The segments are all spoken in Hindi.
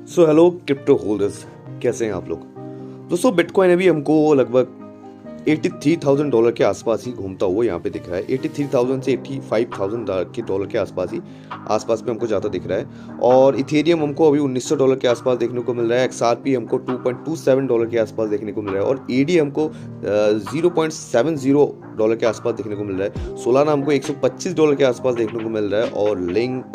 सो हेलो क्रिप्टो होल्डर्स, कैसे हैं आप लोग। दोस्तों बिटकॉइन अभी हमको लगभग $83,000 के आसपास ही घूमता हुआ यहाँ पे दिख रहा है। 83,000 से $85,000 के डॉलर के आसपास में हमको ज़्यादा दिख रहा है। और इथेरियम हमको अभी $1900 के आसपास देखने को मिल रहा है। XRP हमको $2.27 के आसपास देखने को मिल रहा है। और AD हमको $0.70 के आसपास देखने को मिल रहा है। सोलाना हमको $125 के आसपास देखने को मिल रहा है। और लिंक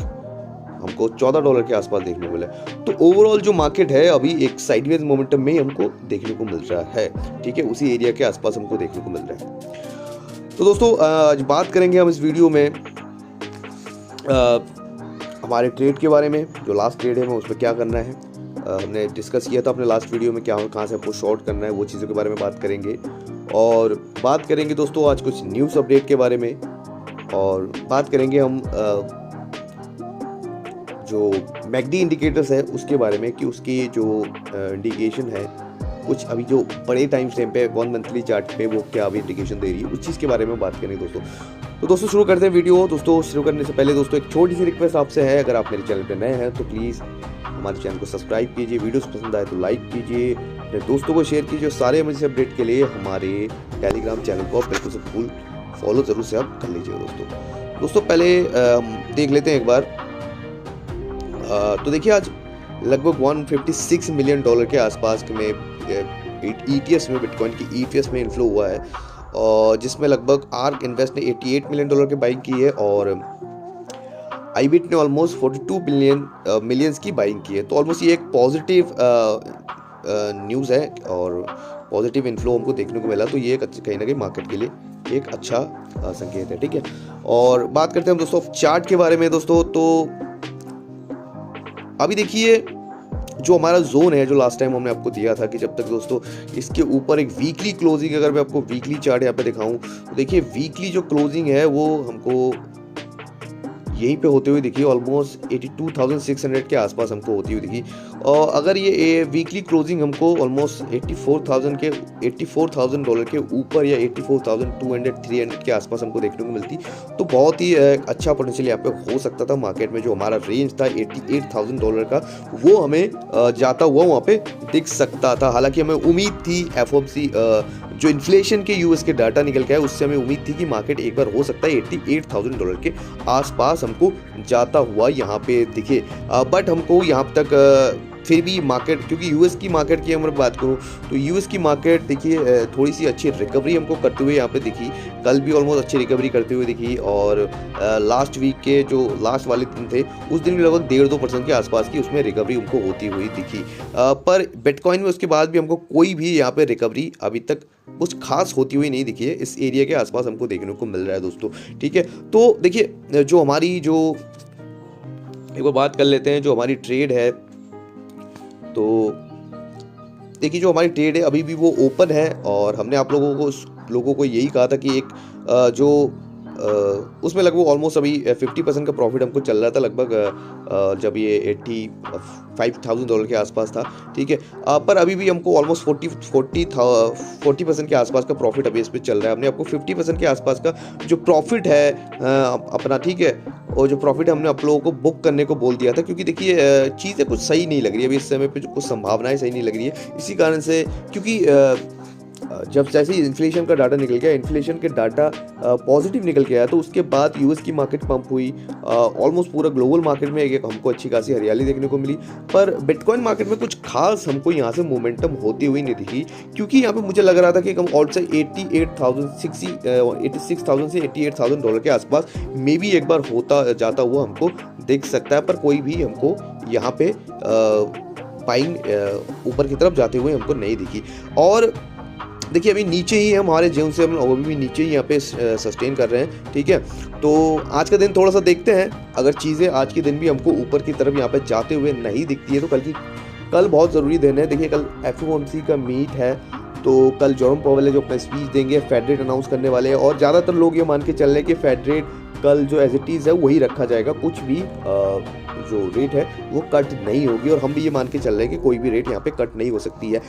हमको $14 के आसपास देखने को मिला है। तो ओवरऑल जो मार्केट है अभी एक साइडवेज मोमेंटम में हमको देखने को मिल रहा है। ठीक है, उसी एरिया के आसपास हमको देखने को मिल रहा है। तो दोस्तों आज बात करेंगे हम इस वीडियो में हमारे ट्रेड के बारे में। जो लास्ट ट्रेड है उसमें क्या करना है, हमने डिस्कस किया था अपने लास्ट वीडियो में, कहाँ से आपको शॉर्ट करना है, वो चीज़ों के बारे में बात करेंगे। और बात करेंगे दोस्तों आज कुछ न्यूज़ अपडेट के बारे में। और बात करेंगे हम जो मैकडी इंडिकेटर्स है उसके बारे में कि उसकी जो इंडिकेशन है कुछ अभी जो बड़े टाइम फ्रेम पे 1 मंथली चार्ट पे वो क्या अभी इंडिकेशन दे रही है, उस चीज़ के बारे में बात करेंगे दोस्तों। तो दोस्तों शुरू करते हैं वीडियो। दोस्तों शुरू करने से पहले दोस्तों एक छोटी सी रिक्वेस्ट आपसे है, अगर आप मेरे चैनल पे नए हैं तो प्लीज़ हमारे चैनल को सब्सक्राइब कीजिए, वीडियोस पसंद आए तो लाइक कीजिए, अपने दोस्तों को शेयर कीजिए। सारे इमरजेंसी अपडेट के लिए हमारे टेलीग्राम चैनल को बिल्कुल से फुल फॉलो जरूर से आप कर लीजिए दोस्तों। पहले देख लेते हैं एक बार। तो देखिए आज लगभग $156 मिलियन के आसपास में ETFs में, बिटकॉइन की ETFs में इन्फ्लो हुआ है। और जिसमें लगभग आर्क इन्वेस्ट ने $88 मिलियन की बाइंग की है और IBIT ने ऑलमोस्ट 42 मिलियंस की बाइंग की है। तो ऑलमोस्ट ये एक पॉजिटिव न्यूज़ है और पॉजिटिव इन्फ्लो हमको देखने को मिला। तो ये कहीं ना कहीं मार्केट के लिए एक अच्छा संकेत है। ठीक है, और बात करते हैं हम दोस्तों चार्ट के बारे में दोस्तों। तो अभी देखिए जो हमारा जोन है, जो लास्ट टाइम हमने आपको दिया था कि जब तक दोस्तों इसके ऊपर एक वीकली क्लोजिंग, अगर मैं आपको वीकली चार्ट यहाँ पे दिखाऊं तो देखिए वीकली जो क्लोजिंग है वो हमको यहीं पे होते हुए दिखी, ऑलमोस्ट 82,600 के आसपास हमको होती हुई दिखी। और अगर ये वीकली क्लोजिंग हमको ऑलमोस्ट $84,000 के ऊपर या 84,200 300 के आसपास हमको देखने को मिलती तो बहुत ही अच्छा पोटेंशियल यहाँ पे हो सकता था मार्केट में। जो हमारा रेंज था $88,000 का वो हमें जाता हुआ वहाँ पे दिख सकता था। हालांकि हमें उम्मीद थी FOMC जो इन्फ्लेशन के US के डाटा निकल के आए उससे हमें उम्मीद थी कि मार्केट एक बार हो सकता है $88,000 के आसपास हमको जाता हुआ यहाँ पे दिखे। बट हमको यहाँ तक फिर भी मार्केट, क्योंकि US की मार्केट की अगर बात करूँ तो US की मार्केट देखिए थोड़ी सी अच्छी रिकवरी हमको करते हुए यहाँ पे दिखी। कल भी ऑलमोस्ट अच्छी रिकवरी करते हुए दिखी। और लास्ट वीक के जो लास्ट वाले दिन थे उस दिन भी लगभग 1.5-2% के आसपास की उसमें रिकवरी हमको होती हुई दिखी। पर बिटकॉइन में उसके बाद भी हमको कोई भी यहाँ पे रिकवरी अभी तक कुछ खास होती हुई नहीं दिखी है। इस एरिया के आसपास हमको देखने को मिल रहा है दोस्तों। ठीक है, तो देखिए जो हमारी जो एक बार बात कर लेते हैं जो हमारी ट्रेड है। तो देखिए जो हमारी ट्रेड है अभी भी वो ओपन है और हमने आप लोगों को यही कहा था कि एक जो उसमें लगभग ऑलमोस्ट अभी 50% का प्रॉफिट हमको चल रहा था लगभग जब ये $85,000 के आसपास था। ठीक है, पर अभी भी हमको ऑलमोस्ट 40% के आसपास का प्रॉफिट अभी इस पर चल रहा है। हमने आपको 50% के आसपास का जो प्रॉफिट है अपना, ठीक है, और जो प्रॉफिट हमने आप लोगों को बुक करने को बोल दिया था। क्योंकि देखिए चीज़ें कुछ सही नहीं लग रही है अभी इस समय पे, जो कुछ संभावनाएं सही नहीं लग रही है। इसी कारण से क्योंकि जब जैसे ही इन्फ्लेशन का डाटा निकल गया, इन्फ्लेशन के डाटा पॉजिटिव निकल के आया तो उसके बाद US की मार्केट पंप हुई। ऑलमोस्ट पूरा ग्लोबल मार्केट में हमको अच्छी खासी हरियाली देखने को मिली। पर बिटकॉइन मार्केट में कुछ खास हमको यहाँ से मोमेंटम होती हुई नहीं दिखी। क्योंकि यहाँ पे मुझे लग रहा था कि हम आउटसाइड $86,000 से $88,000 के आसपास मे भी एक बार होता जाता हुआ हमको दिख सकता है। पर कोई भी हमको यहाँ पे बाइंग ऊपर की तरफ जाते हुए हमको नहीं दिखी। और देखिए अभी नीचे ही हमारे जोन से हम अभी भी नीचे ही यहाँ पे सस्टेन कर रहे हैं। ठीक है, तो आज का दिन थोड़ा सा देखते हैं, अगर चीज़ें आज के दिन भी हमको ऊपर की तरफ यहाँ पे जाते हुए नहीं दिखती है तो कल बहुत ज़रूरी दिन है। देखिए कल FOMC का मीट है तो कल जेरोम पावेल है जो अपना स्पीच देंगे, फेड रेट अनाउंस करने वाले हैं। और ज़्यादातर लोग ये मान के चल रहे हैं कि फेड रेट कल जो एज इट इज़ है वही रखा जाएगा, कुछ भी जो रेट है वो कट नहीं होगी। और हम भी ये मान के चल रहे हैं कि कोई भी रेट यहाँ पे कट नहीं हो सकती है,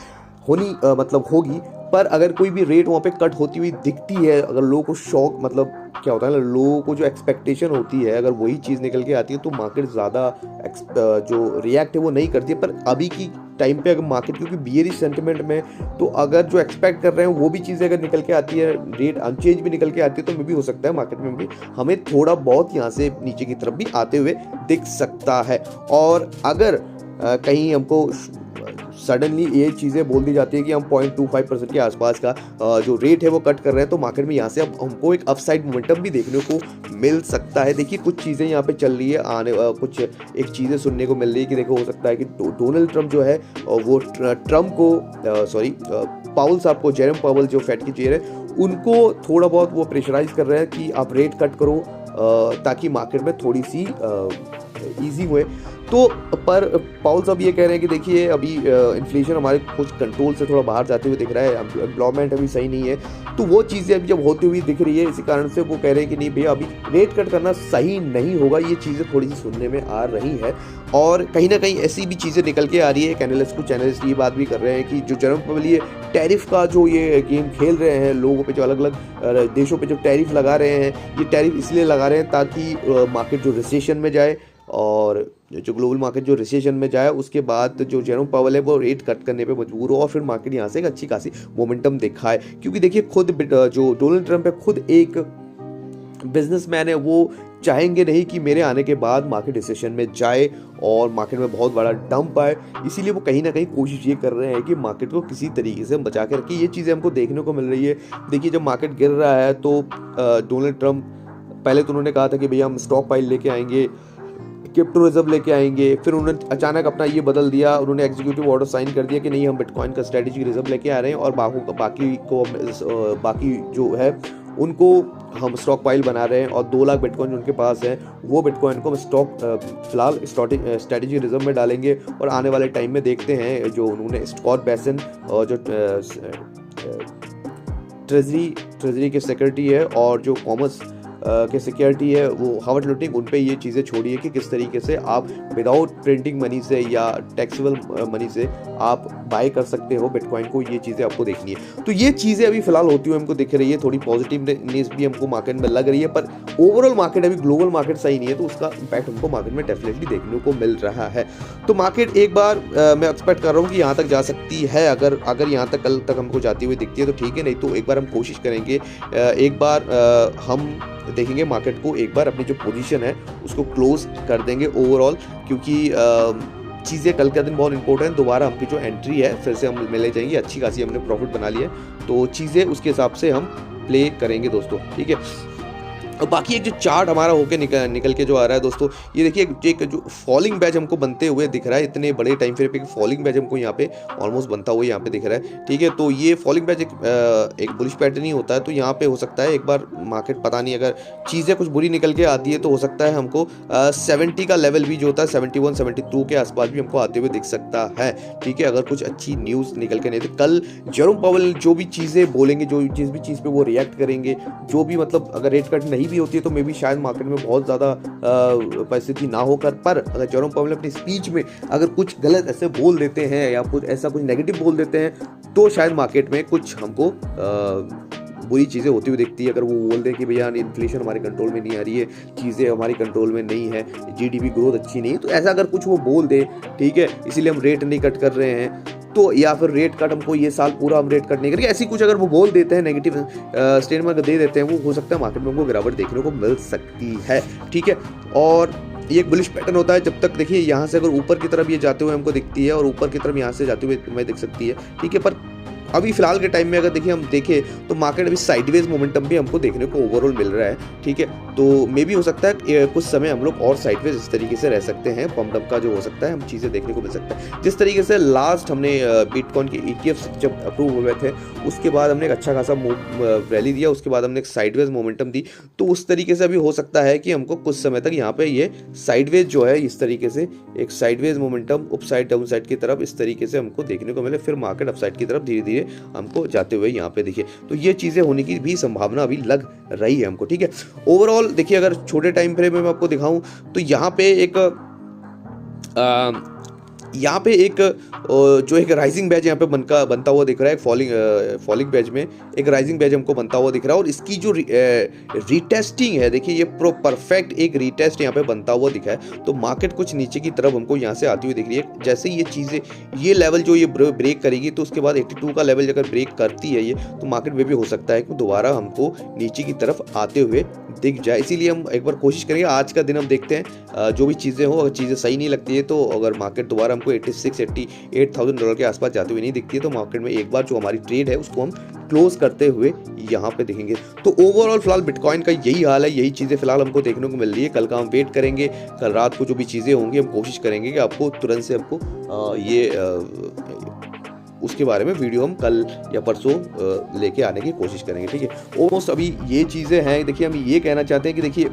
मतलब होगी। पर अगर कोई भी रेट वहाँ पे कट होती हुई दिखती है, अगर लोगों को शॉक मतलब क्या होता है ना, लोगों को जो एक्सपेक्टेशन होती है अगर वही चीज़ निकल के आती है तो मार्केट ज़्यादा जो रिएक्ट है वो नहीं करती है। पर अभी की टाइम पे अगर मार्केट क्योंकि बियरिश सेंटिमेंट में, तो अगर जो एक्सपेक्ट कर रहे हैं वो भी चीज़ें अगर निकल के आती है, रेट अनचेंज भी निकल के आती है, तो मे भी हो सकता है मार्केट में भी हमें थोड़ा बहुत यहाँ से नीचे की तरफ भी आते हुए दिख सकता है। और अगर कहीं हमको सडनली ये चीज़ें बोल दी जाती है कि हम 0.25% के आसपास का जो रेट है वो कट कर रहे हैं, तो मार्केट में यहाँ से अब हमको एक अपसाइड मोमेंटम भी देखने को मिल सकता है। देखिए कुछ चीज़ें यहाँ पे चल रही है, कुछ एक चीज़ें सुनने को मिल रही है कि देखो हो सकता है कि डोनाल्ड ट्रम्प जो है वो ट्रम्प को पाउल साहब को, जेरम पावल जो फेड की चेयर है, उनको थोड़ा बहुत वो प्रेशराइज कर रहे हैं कि आप रेट कट करो ताकि मार्केट में थोड़ी सी ईजी हुए। तो पर पाउल साहब ये कह रहे हैं कि देखिए अभी इन्फ्लेशन हमारे कुछ कंट्रोल से थोड़ा बाहर जाते हुए दिख रहा है, एम्प्लॉयमेंट अभी सही नहीं है, तो वो चीज़ें अभी जब होती हुई दिख रही है, इसी कारण से वो कह रहे हैं कि नहीं भैया अभी रेट कट करना सही नहीं होगा। ये चीज़ें थोड़ी सी सुनने में आ रही है और कहीं ना कहीं ऐसी भी चीज़ें निकल के आ रही है। कुछ एनालिस्ट ये बात भी कर रहे हैं कि जो जेरोम पावेल ये टैरिफ का जो ये गेम खेल रहे हैं, लोगों पे जो अलग अलग देशों पे जो टैरिफ लगा रहे हैं, ये टैरिफ इसलिए लगा रहे हैं ताकि मार्केट जो रिसेशन में जाए और जो ग्लोबल मार्केट जो रिसेशन में जाए, उसके बाद जो जेरोम पावेल है वो रेट कट करने पे मजबूर हो और फिर मार्केट यहाँ से एक अच्छी खासी मोमेंटम दिखाए। क्योंकि देखिए खुद जो डोनाल्ड ट्रम्प है खुद एक बिजनेसमैन है, वो चाहेंगे नहीं कि मेरे आने के बाद मार्केट रिसेशन में जाए और मार्केट में बहुत बड़ा डंप आए, इसीलिए वो कहीं ना कहीं कोशिश ये कर रहे हैं कि मार्केट को किसी तरीके से हम बचा के रखें। ये चीज़ें हमको देखने को मिल रही है। देखिए जब मार्केट गिर रहा है तो डोनाल्ड ट्रम्प पहले तो उन्होंने कहा था कि भैया हम स्टॉक पाइल लेके आएंगे, क्रिप्टो रिजर्व लेके आएंगे, फिर उन्होंने अचानक अपना ये बदल दिया, उन्होंने एग्जीक्यूटिव ऑर्डर साइन कर दिया कि नहीं हम बिटकॉइन का स्ट्रेटेजिक रिजर्व लेके आ रहे हैं और बाकी जो है उनको हम स्टॉक पाइल बना रहे हैं और 2 लाख बिटकॉइन उनके पास है, वो बिटकॉइन को हम फिलहाल स्ट्रेटेजी रिजर्व में डालेंगे और आने वाले टाइम में देखते हैं। जो उन्होंने स्कॉट बेसन और जो ट्रेजरी के सेक्रेटरी है और जो कॉमर्स के सिक्योरिटी है वो हावर्ड लुटिंग, उन पे ये चीज़ें छोड़ी है कि किस तरीके से आप विदाउट प्रिंटिंग मनी से या टैक्सेबल मनी से आप बाय कर सकते हो बिटकॉइन को। ये चीज़ें आपको देखनी है। तो ये चीज़ें अभी फिलहाल होती हुई हमको दिख रही है, थोड़ी पॉजिटिवनेस भी हमको मार्केट में लग रही है, पर ओवरऑल मार्केट अभी ग्लोबल मार्केट सही नहीं है, तो उसका इम्पैक्ट हमको मार्केट में डेफिनेटली देखने को मिल रहा है। तो मार्केट एक बार मैं एक्सपेक्ट कर रहा हूँ कि यहाँ तक जा सकती है। अगर यहाँ तक कल तक हमको जाती हुई दिखती है तो ठीक है, नहीं तो एक बार हम कोशिश करेंगे, एक बार हम देखेंगे मार्केट को, एक बार अपनी जो पोजीशन है उसको क्लोज कर देंगे ओवरऑल, क्योंकि चीज़ें कल का दिन बहुत इंपॉर्टेंट। दोबारा हमकी जो एंट्री है फिर से हम मिले जाएंगे, अच्छी खासी हमने प्रॉफिट बना लिया, तो चीज़ें उसके हिसाब से हम प्ले करेंगे दोस्तों, ठीक है। और बाकी एक जो चार्ट हमारा होके निकल के जो आ रहा है दोस्तों, ये देखिए एक जो फॉलिंग बैच हमको बनते हुए दिख रहा है, इतने बड़े टाइम फ्रेम पे फॉलिंग बैच हमको यहाँ पे ऑलमोस्ट बनता हुआ यहाँ पे दिख रहा है, ठीक है। तो ये फॉलिंग बैच एक बुलिश पैटर्न ही होता है, तो यहाँ पे हो सकता है एक बार मार्केट पता नहीं अगर चीज़ें कुछ बुरी निकल के आती है तो हो सकता है हमको 70 का लेवल भी जो होता है 71 72 के आसपास भी हमको आते हुए दिख सकता है, ठीक है, अगर कुछ अच्छी न्यूज़ निकल के नहीं। तो कल जेरोम पावेल जो भी चीज़ें बोलेंगे, जो जिस भी चीज़ पे वो रिएक्ट करेंगे, जो भी मतलब अगर रेट कट नहीं भी होती है तो मे भी शायद मार्केट में बहुत ज़्यादा परिस्थिति ना होकर, पर अगर जेरोम पावेल अपनी स्पीच में अगर कुछ गलत ऐसे बोल देते हैं या कुछ ऐसा कुछ नेगेटिव बोल देते हैं तो शायद मार्केट में कुछ हमको बुरी चीज़ें होती हुई दिखती है। अगर वो बोल दें कि भैया इन्फ्लेशन हमारे कंट्रोल में नहीं आ रही है, चीज़ें हमारी कंट्रोल में नहीं है, जीडीपी ग्रोथ अच्छी नहीं है, तो ऐसा अगर कुछ वो बोल दे, ठीक है, इसीलिए हम रेट नहीं कट कर रहे हैं, तो या फिर रेट कट हमको ये साल पूरा हम रेट कट नहीं करेंगे, ऐसी कुछ अगर वो बोल देते हैं, नेगेटिव स्टेटमेंट दे देते हैं, वो हो सकता है मार्केट में हमको गिरावट देखने को मिल सकती है, ठीक है। और ये एक बुलिश पैटर्न होता है जब तक, देखिए यहाँ से अगर ऊपर की तरफ ये जाते हुए हमको दिखती है और ऊपर की तरफ यहाँ से जाते हुए हमें दिख सकती है, ठीक है। पर अभी फिलहाल के टाइम में अगर देखिए हम देखें तो मार्केट अभी साइडवेज मोमेंटम भी हमको देखने को ओवरऑल मिल रहा है, ठीक है। तो मे भी हो सकता है कुछ समय हम लोग और साइडवेज इस तरीके से रह सकते हैं, पम्प डंप का जो हो सकता है हम चीज़ें देखने को मिल सकता है। जिस तरीके से लास्ट हमने बिटकॉइन के ETF जब अप्रूव हुए थे उसके बाद हमने एक अच्छा खासा रैली दिया, उसके बाद हमने एक साइडवेज मोमेंटम दी, तो उस तरीके से अभी हो सकता है कि हमको कुछ समय तक यहाँ पे ये साइडवेज जो है इस तरीके से एक sideways momentum up side down side की तरफ इस तरीके से हमको देखने को मिले, फिर मार्केट अप साइड की तरफ धीरे धीरे हमको जाते हुए यहाँ पे देखिए, तो ये चीज़ें होने की भी संभावना अभी लग रही है हमको, ठीक है। ओवरऑल देखिए अगर छोटे टाइम फ्रेम में मैं आपको दिखाऊं तो यहाँ पे एक यहाँ पे एक जो एक राइजिंग बैच यहाँ पे बनता हुआ दिख रहा है, फॉलिंग बैच में एक राइजिंग बैच हमको बनता हुआ दिख रहा है। और इसकी जो रीटेस्टिंग है, देखिए ये परफेक्ट एक रीटेस्ट यहाँ पे बनता हुआ दिखा है। तो मार्केट कुछ नीचे की तरफ हमको यहाँ से आती हुई दिख रही है। जैसे ये चीज़ें, ये लेवल जो ये ब्रेक करेगी, तो उसके बाद 82 का लेवल अगर ब्रेक करती है ये, तो मार्केट में भी हो सकता है कि दोबारा हमको नीचे की तरफ आते हुए दिख जाए। इसीलिए हम एक बार कोशिश करेंगे, आज का दिन हम देखते हैं जो भी चीज़ें हो, अगर चीज़ें सही नहीं लगती है, तो अगर मार्केट दोबारा हमको 86-88,000 डॉलर के आसपास जाती हुई नहीं दिखती है, तो मार्केट में एक बार जो हमारी ट्रेड है उसको हम क्लोज करते हुए यहाँ पे देखेंगे। तो ओवरऑल फिलहाल बिटकॉइन का यही हाल है, यही चीज़ें फिलहाल हमको देखने को मिल रही है। कल का हम वेट करेंगे, कल रात को जो भी चीज़ें होंगी हम कोशिश करेंगे कि आपको तुरंत से हमको उसके बारे में वीडियो हम कल या परसों लेके आने की कोशिश करेंगे, ठीक है। ऑलमोस्ट अभी ये चीज़ें हैं। देखिए हम ये कहना चाहते हैं कि देखिए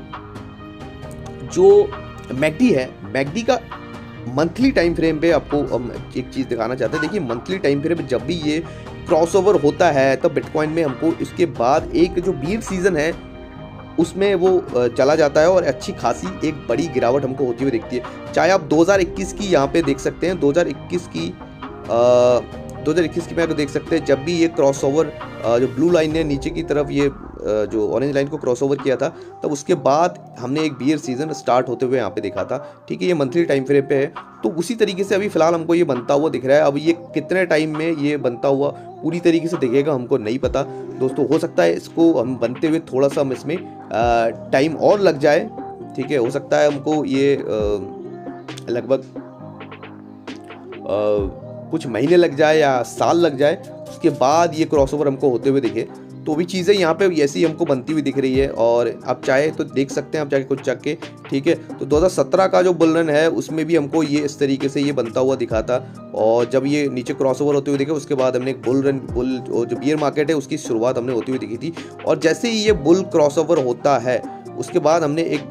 जो मैकडी है, मैकडी का मंथली टाइम फ्रेम पे आपको हम एक चीज़ दिखाना चाहते हैं। देखिए मंथली टाइम फ्रेम पे जब भी ये क्रॉसओवर होता है, तब बिटकॉइन में हमको इसके बाद एक जो बीयर सीजन है उसमें वो चला जाता है और अच्छी खासी एक बड़ी गिरावट हमको होती हुई दिखती है। चाहे आप 2021 की यहाँ पे देख सकते हैं, 2021 की मैं देख सकते हैं, जब भी ये क्रॉसओवर जो ब्लू लाइन ने नीचे की तरफ ये जो ऑरेंज लाइन को क्रॉसओवर किया था, तब उसके बाद हमने एक बियर सीजन स्टार्ट होते हुए यहाँ पे देखा था, ठीक है। ये मंथली टाइम फ्रेम पे है, तो उसी तरीके से अभी फिलहाल हमको ये बनता हुआ दिख रहा है। अब ये कितने टाइम में ये बनता हुआ पूरी तरीके से दिखेगा हमको नहीं पता दोस्तों। हो सकता है इसको हम बनते हुए थोड़ा सा हम इसमें टाइम और लग जाए, ठीक है। हो सकता है हमको ये लगभग कुछ महीने लग जाए या साल लग जाए, उसके बाद ये क्रॉसओवर हमको होते हुए दिखे। तो भी चीज़ें यहाँ पे ऐसी हमको बनती हुई दिख रही है। और आप चाहे तो देख सकते हैं, आप जाके कुछ चेक के, ठीक है। तो 2017 का जो बुल रन है उसमें भी हमको ये इस तरीके से ये बनता हुआ दिखा था। और जब ये नीचे क्रॉसओवर होते हुए दिखे, उसके बाद हमने एक बुल जो बियर मार्केट है उसकी शुरुआत हमने होती हुई दिखी थी। और जैसे ही ये बुल क्रॉसओवर होता है, उसके बाद हमने एक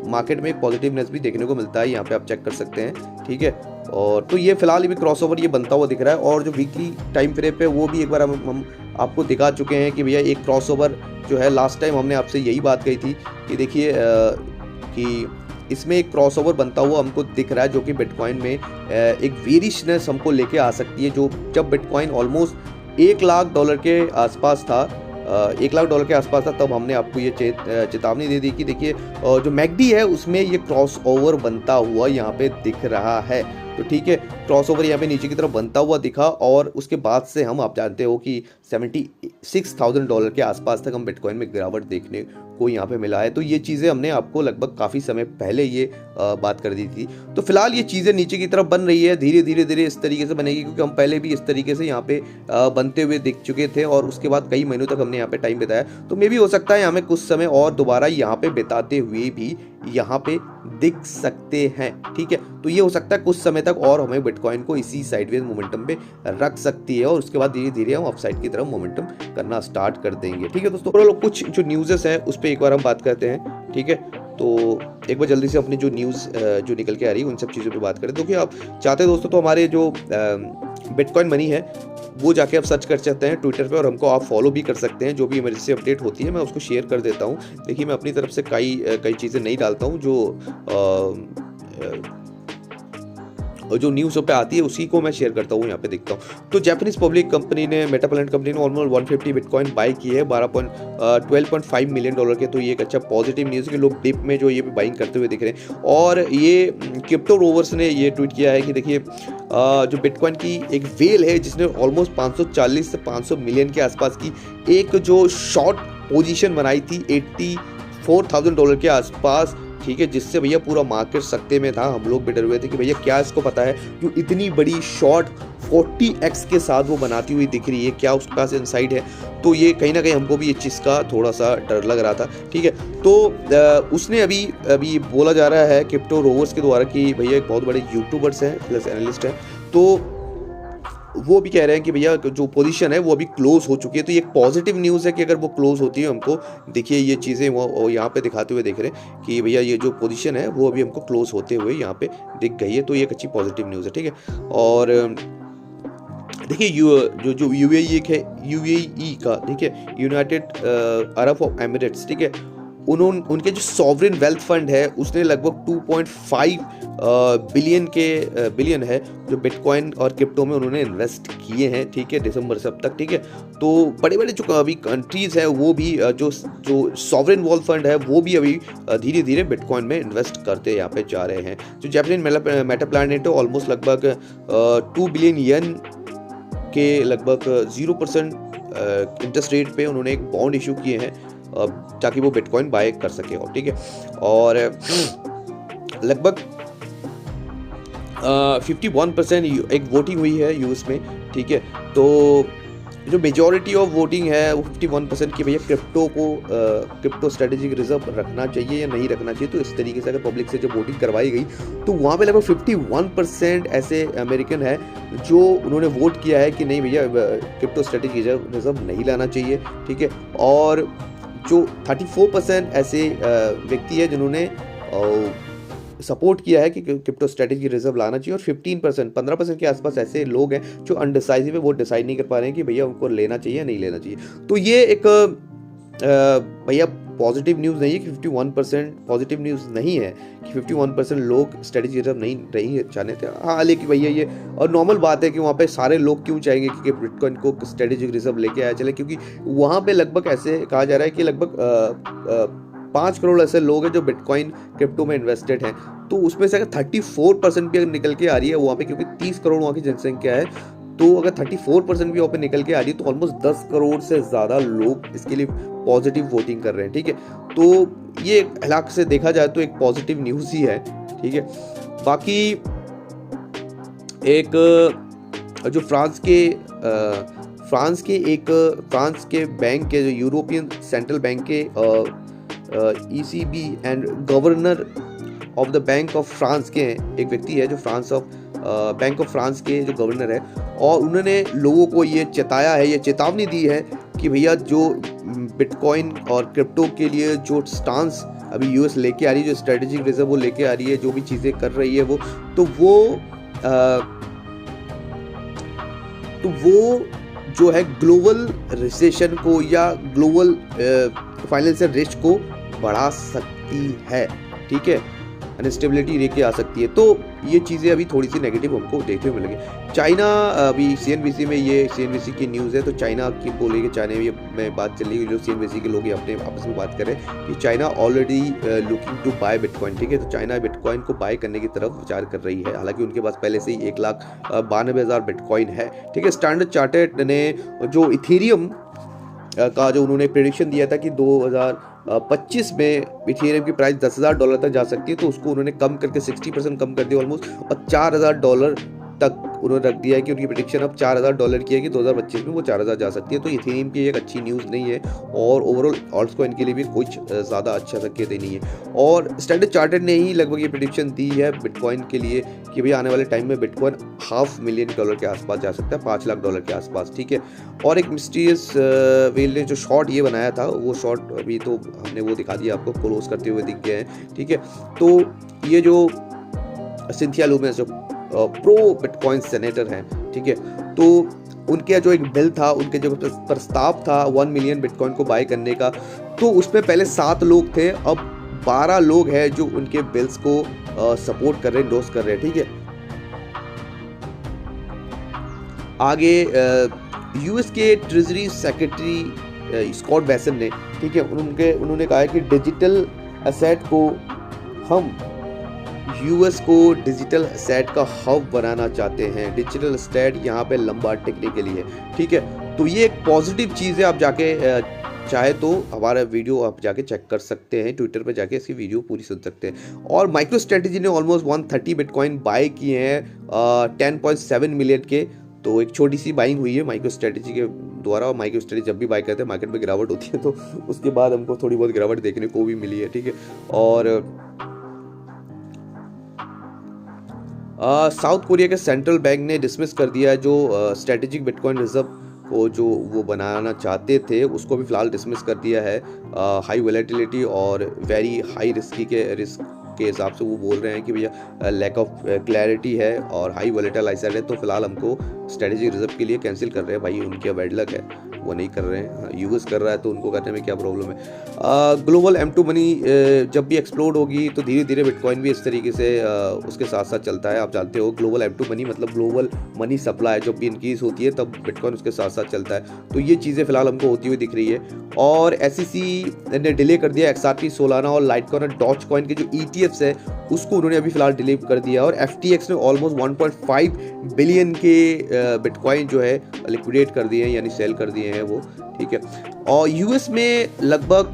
मार्केट में एक पॉजिटिवनेस भी देखने को मिलता है। यहाँ पे आप चेक कर सकते हैं, ठीक है। और तो ये फिलहाल भी क्रॉसओवर ये बनता हुआ दिख रहा है। और जो वीकली टाइम फ्रेम पे वो भी एक बार हम आपको दिखा चुके हैं कि भैया एक क्रॉसओवर जो है, लास्ट टाइम हमने आपसे यही बात कही थी कि देखिए कि इसमें एक क्रॉसओवर बनता हुआ हमको दिख रहा है, जो कि बिटकॉइन में एक वेरिशनेस हमको लेके आ सकती है। जो जब बिटकॉइन ऑलमोस्ट $1 लाख के आसपास था, $1 लाख के आसपास था, तब हमने आपको ये चेतावनी दे दी कि देखिए जो मैकडी है उसमें ये क्रॉस ओवर बनता हुआ यहाँ पे दिख रहा है। तो ठीक है, क्रॉस ओवर यहाँ पे नीचे की तरफ बनता हुआ दिखा। और उसके बाद से हम, आप जानते हो कि $76,000 के आसपास तक हम बिटकॉइन में गिरावट देखने को यहाँ पे मिला है। तो ये चीज़ें हमने आपको लगभग काफ़ी समय पहले ये बात कर दी थी। तो फिलहाल ये चीज़ें नीचे की तरफ बन रही है, धीरे धीरे इस तरीके से बनेगी, क्योंकि हम पहले भी इस तरीके से यहाँ पे बनते हुए दिख चुके थे। और उसके बाद कई महीनों तक हमने यहाँ पे टाइम बिताया। तो मे भी हो सकता है हमें कुछ समय और दोबारा यहाँ पे बिताते हुए भी यहाँ पे दिख सकते हैं, ठीक है। तो ये हो सकता है कुछ समय तक और हमें बिटकॉइन को इसी साइडवेज मोमेंटम पे रख सकती है। और उसके बाद धीरे धीरे हम अपसाइड की तरफ मोमेंटम करना स्टार्ट कर देंगे, ठीक है दोस्तों। कुछ जो न्यूज़ेस हैं उस पर एक बार हम बात करते हैं, ठीक है। तो एक बार जल्दी से अपनी जो न्यूज़ जो निकल के आ रही है उन सब चीज़ों पे बात करें। तो कि आप चाहते हैं दोस्तों, तो हमारे जो बिटकॉइन मनी है वो जाके आप सर्च कर सकते हैं ट्विटर पे, और हमको आप फॉलो भी कर सकते हैं। जो भी इमरजेंसी अपडेट होती है मैं उसको शेयर कर देता हूँ। देखिए मैं अपनी तरफ से कई चीज़ें नहीं डालता हूँ, जो न्यूज़ पे आती है उसी को मैं शेयर करता हूँ, यहाँ पे देखता हूँ। तो जापानीज पब्लिक कंपनी ने, मेटाप्लैनेट कंपनी ने ऑलमोस्ट 150 बिटकॉइन बाई की है, $12.5 मिलियन के। तो ये एक अच्छा पॉजिटिव न्यूज़ है कि लोग डिप में जो ये बाइंग करते हुए दिख रहे हैं। और ये क्रिप्टो रोवर्स ने ये ट्वीट किया है कि देखिए जो बिटकॉइन की एक वेल है जिसने ऑलमोस्ट 540 से 500 मिलियन के आसपास की एक जो शॉर्ट पोजीशन बनाई थी $84,000 के आसपास, ठीक है, जिससे भैया पूरा मार्केट सकते में था। हम लोग भी डरे हुए थे कि भैया क्या इसको पता है जो इतनी बड़ी शॉर्ट 40x के साथ वो बनाती हुई दिख रही है, क्या उसके पास इनसाइड है। तो ये कहीं ना कहीं हमको भी इस चीज़ का थोड़ा सा डर लग रहा था, ठीक है। तो उसने अभी बोला जा रहा है क्रिप्टो रोवर्स के द्वारा कि भैया एक बहुत बड़े यूट्यूबर्स हैं प्लस एनालिस्ट हैं, तो वो भी कह रहे हैं कि भैया जो पोजीशन है वो अभी क्लोज हो चुकी है। तो ये एक पॉजिटिव न्यूज़ है कि अगर वो क्लोज होती है, हमको देखिए ये चीज़ें वो यहाँ पे दिखाते हुए देख रहे हैं कि भैया ये जो पोजीशन है वो अभी हमको क्लोज होते हुए यहाँ पे दिख गई है। तो ये एक अच्छी पॉजिटिव न्यूज़ है, ठीक है। और देखिए जो यूएई एक है, यूएई का, ठीक है, यूनाइटेड अरब एमिरेट्स, ठीक है, उनके जो सॉवरेन वेल्थ फंड है उसने लगभग 2.5 बिलियन है जो बिटकॉइन और क्रिप्टो में उन्होंने इन्वेस्ट किए हैं, ठीक है, दिसंबर से अब तक, ठीक है। तो बड़े बड़े जो अभी कंट्रीज़ है वो भी जो सॉवरेन वेल्थ फंड है वो भी अभी धीरे धीरे बिटकॉइन में इन्वेस्ट करते यहाँ पे जा रहे हैं। जो जैपनीज मेटाप्लैनेट है ऑलमोस्ट लगभग 2 बिलियन येन के लगभग 0% इंटरेस्ट रेट पे उन्होंने एक बॉन्ड इशू किए हैं ताकि वो बिटकॉइन बाय कर सके, और ठीक है। और लगभग 51% एक वोटिंग हुई है यूएस में, ठीक है। तो जो मेजॉरिटी ऑफ वोटिंग है वो 51% की भैया क्रिप्टो स्ट्रेटेजिक रिजर्व रखना चाहिए या नहीं रखना चाहिए। तो इस तरीके से अगर पब्लिक से जब वोटिंग करवाई गई तो वहाँ पे लगभग 51% ऐसे अमेरिकन है जो उन्होंने वोट किया है कि नहीं भैया क्रिप्टो स्ट्रेटेजिक रिजर्व नहीं लाना चाहिए, ठीक है। और जो 34% ऐसे व्यक्ति है जिन्होंने सपोर्ट किया है कि क्रिप्टो स्ट्रेटेजी रिजर्व लाना चाहिए, और 15% के आसपास ऐसे लोग हैं जो अनडिसाइसिव है, वो डिसाइड नहीं कर पा रहे हैं कि भैया उनको लेना चाहिए या नहीं लेना चाहिए। तो ये एक भैया पॉजिटिव न्यूज़ नहीं है कि 51% पॉजिटिव न्यूज़ नहीं है कि 51% लोग स्ट्रेटेजी रिजर्व नहीं चाहते थे। हाँ, लेकिन भैया ये और नॉर्मल बात है कि वहाँ पे सारे लोग क्यों चाहेंगे कि बिटकॉइन को स्ट्रेटेजिक रिजर्व लेके आया चले, क्योंकि वहाँ पे लगभग ऐसे कहा जा रहा है कि लगभग 5 करोड़ ऐसे लोग हैं जो बिटकॉइन क्रिप्टो में इन्वेस्टेड हैं। तो उसमें से अगर 34% भी निकल के आ रही है वहाँ पे, क्योंकि 30 करोड़ वहाँ की जनसंख्या है, तो अगर 34% भी वहाँ पे निकल के आ रही है तो ऑलमोस्ट 10 करोड़ से ज़्यादा लोग इसके लिए पॉजिटिव वोटिंग कर रहे हैं, ठीक है। तो ये इलाके से देखा जाए तो एक पॉजिटिव न्यूज़ ही है, ठीक है। बाकी एक जो फ्रांस के बैंक के जो यूरोपियन सेंट्रल बैंक के ECB and governor of the bank of France के एक व्यक्ति है जो बैंक ऑफ फ्रांस के जो गवर्नर है, और उन्होंने लोगों को ये चेतावनी दी है कि भैया जो बिटकॉइन और क्रिप्टो के लिए जो स्टांस अभी यूएस लेके आ रही है, जो स्ट्रेटेजिक रिजर्व वो लेके आ रही है, जो भी चीज़ें कर रही है वो जो है ग्लोबल रिसेशन को या ग्लोबल फाइनेंशियल रिस्क को बढ़ा सकती है, ठीक है, अनस्टेबिलिटी लेके आ सकती है। तो ये चीज़ें अभी थोड़ी सी नेगेटिव हमको देखने को मिलेंगे। चाइना अभी CNBC में, ये CNBC की न्यूज़ है, तो चाइना की बोलेंगे, चाइना में बात चल रही है, जो CNBC के लोग अपने आपस में बात कर रहे हैं कि China already looking to buy bitcoin, ठीक है। तो चाइना बिटकॉइन को बाय करने की तरफ विचार कर रही है, हालांकि उनके पास पहले से ही 1,92,000 बिटकॉइन है, ठीक है। स्टैंडर्ड चार्टर्ड ने जो इथेरियम का जो उन्होंने प्रेडिक्शन दिया था कि 2025 में इथेरियम की प्राइस $10,000 तक जा सकती है, तो उसको उन्होंने कम करके 60% कम कर दिया ऑलमोस्ट, और $4,000 तक उन्होंने रख दिया है कि उनकी प्रेडिक्शन अब $4,000 की है कि 2025 में वो 4,000 जा सकती है। तो इथेरियम की एक अच्छी न्यूज़ नहीं है, और ओवरऑल ऑल्टकॉइन के लिए भी कुछ ज़्यादा अच्छा संकेत नहीं है। और स्टैंडर्ड चार्टर्ड ने ही लगभग ये प्रेडिक्शन दी है बिटकॉइन के लिए कि भाई आने वाले टाइम में बिटकॉइन $500,000 के आसपास जा सकता है, $5,00,000 के आसपास, ठीक है। और एक मिस्टीरियस वेल ने जो शॉर्ट ये बनाया था, वो शॉर्ट अभी तो हमने वो दिखा दिया आपको, क्लोज करते हुए दिख गए हैं, ठीक है। तो ये जो सिंथिया लूमेस जो प्रो बिटकॉइन सेनेटर हैं, ठीक है, तो उनके जो एक बिल था, उनके जो प्रस्ताव था 1 मिलियन बिटकॉइन को बाय करने का, तो उसमें पहले 7 लोग थे, अब 12 लोग हैं जो उनके बिल्स को सपोर्ट कर रहे हैं, इंडोर्स कर रहे हैं, ठीक है। आगे यूएस के ट्रेजरी सेक्रेटरी स्कॉट बेसन ने, ठीक है, उन्होंने कहा है कि डिजिटल एसेट को हम यूएस को डिजिटल एसेट का हब बनाना चाहते हैं, डिजिटल एसेट यहाँ पे लंबा टिकने के लिए, ठीक है। तो ये एक पॉजिटिव चीज़ है। आप जाके चाहे तो हमारा वीडियो आप जाके चेक कर सकते हैं, ट्विटर पे जाके इसकी वीडियो पूरी सुन सकते हैं। और माइक्रो स्ट्रेटेजी ने ऑलमोस्ट 130 बिटकॉइन बाय किए हैं 10.7 मिलियन के। तो एक छोटी सी बाइंग हुई है माइक्रो स्ट्रेटेजी के द्वारा, और माइक्रो स्ट्रेटेजी जब भी बाय करते हैं मार्केट में गिरावट होती है, तो उसके बाद हमको थोड़ी बहुत गिरावट देखने को भी मिली है, ठीक है। और साउथ कोरिया के सेंट्रल बैंक ने डिसमिस कर दिया है जो स्ट्रेटेजिक बिटकॉइन रिजर्व को जो वो बनाना चाहते थे, उसको भी फिलहाल डिसमिस कर दिया है। हाई वोलेटिलिटी और वेरी हाई रिस्क के हिसाब से वो बोल रहे हैं कि भैया लैक ऑफ क्लैरिटी है और हाई वोलेटाइल एसेट है, तो फिलहाल हमको स्ट्रेटेजिक रिजर्व के लिए कैंसिल कर रहे हैं। भाई उनके बैड लक है, वो नहीं कर रहे हैं, यूएस कर रहा है तो उनको करने में क्या प्रॉब्लम है। ग्लोबल M2 मनी जब भी एक्सप्लोड होगी तो धीरे धीरे बिटकॉइन भी इस तरीके से उसके साथ साथ चलता है। आप जानते हो ग्लोबल M2 मनी मतलब ग्लोबल मनी सप्लाई जब भी इंक्रीज होती है तब बिटकॉइन उसके साथ साथ चलता है। तो ये चीज़ें फिलहाल हमको होती हुई दिख रही है। और SEC ने डिले कर दिया XRP, सोलाना और लाइटकॉइन और डॉज कॉइन के जो ETFs है उसको उन्होंने अभी फिलहाल डिले कर दिया। और FTX ने ऑलमोस्ट 1.5 बिलियन के बिटकॉइन जो है लिक्विडेट कर दिए हैं, यानी सेल कर दिए हैं वो, ठीक है। और US में लगभग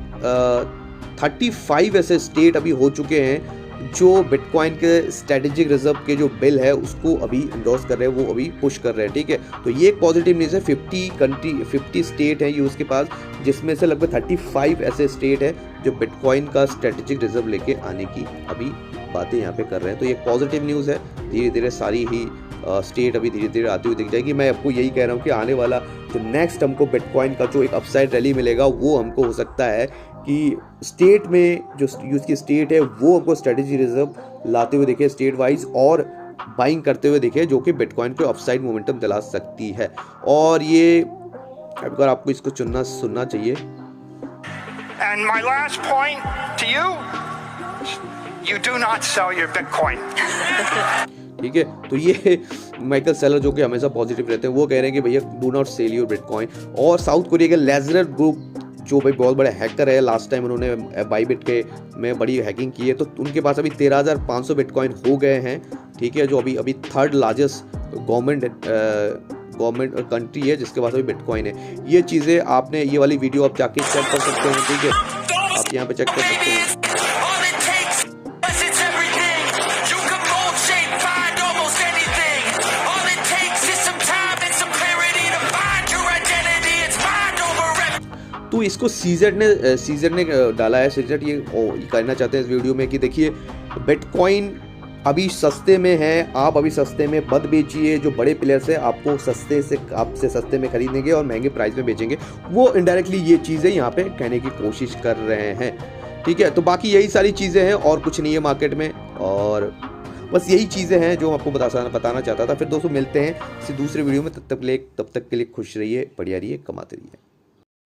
35 ऐसे स्टेट अभी हो चुके हैं जो बिटकॉइन के स्ट्रेटेजिक रिजर्व के जो बिल है उसको अभी इंडोर्स कर रहे हैं, वो अभी पुश कर रहे हैं, ठीक है। तो ये एक पॉजिटिव न्यूज़ है। 50 स्टेट है यूएस के पास, जिसमें से लगभग 35 ऐसे स्टेट है जो बिटकॉइन का स्ट्रेटेजिक रिजर्व लेके आने की अभी बातें यहाँ पे कर रहे हैं। तो ये पॉजिटिव न्यूज़ है। धीरे धीरे सारी ही स्टेट अभी धीरे धीरे आती हुई दिख जाएगी। मैं आपको यही कह रहा हूँ कि आने वाला जो नेक्स्ट हमको बिटकॉइन का जो एक अपसाइड रैली मिलेगा वो हमको हो सकता है कि स्टेट में जो यूज़ की स्टेट है वो हमको स्ट्रेटेजी रिजर्व लाते हुए देखे स्टेट वाइज और बाइंग करते हुए देखे, जो कि बिटकॉइन को अपसाइड मोमेंटम दिला सकती है। और ये अगर आपको इसको सुनना चाहिए। And my last point to you, you do not sell your Bitcoin. ठीक है, तो ये माइकल सेलर जो कि हमेशा पॉजिटिव रहते हैं वो कह रहे हैं कि भैया do not sell your bitcoin. और साउथ कोरिया के लेजर ग्रुप जो भाई बहुत बड़े हैकर है, लास्ट टाइम उन्होंने बाइबिट के में बड़ी हैकिंग की है, तो उनके पास अभी 13,500 बिटकॉइन हो गए हैं, ठीक है, जो अभी थर्ड लार्जेस्ट गवर्नमेंट कंट्री है जिसके पास अभी बिटकॉइन है। ये चीज़ें आपने ये वाली वीडियो आप जाके चेक कर सकते हैं, ठीक है, आप यहाँ पे चेक कर सकते हैं। तो इसको सीजेड ने डाला है। सीजेड ये कहना चाहते हैं इस वीडियो में कि देखिए बिटकॉइन अभी सस्ते में है, आप अभी सस्ते में मत बेचिए। जो बड़े प्लेयर्स है आपको आपसे सस्ते में खरीदेंगे और महंगे प्राइस में बेचेंगे, वो इनडायरेक्टली ये चीज़ें यहाँ पे कहने की कोशिश कर रहे हैं, ठीक है। तो बाकी यही सारी चीज़ें हैं और कुछ नहीं है मार्केट में, और बस यही चीज़ें हैं जो आपको बताना चाहता था। फिर दोस्तों मिलते हैं किसी दूसरे वीडियो में, तब तक के लिए खुश रहिए, बढ़िया रहिए, कमाते रहिए।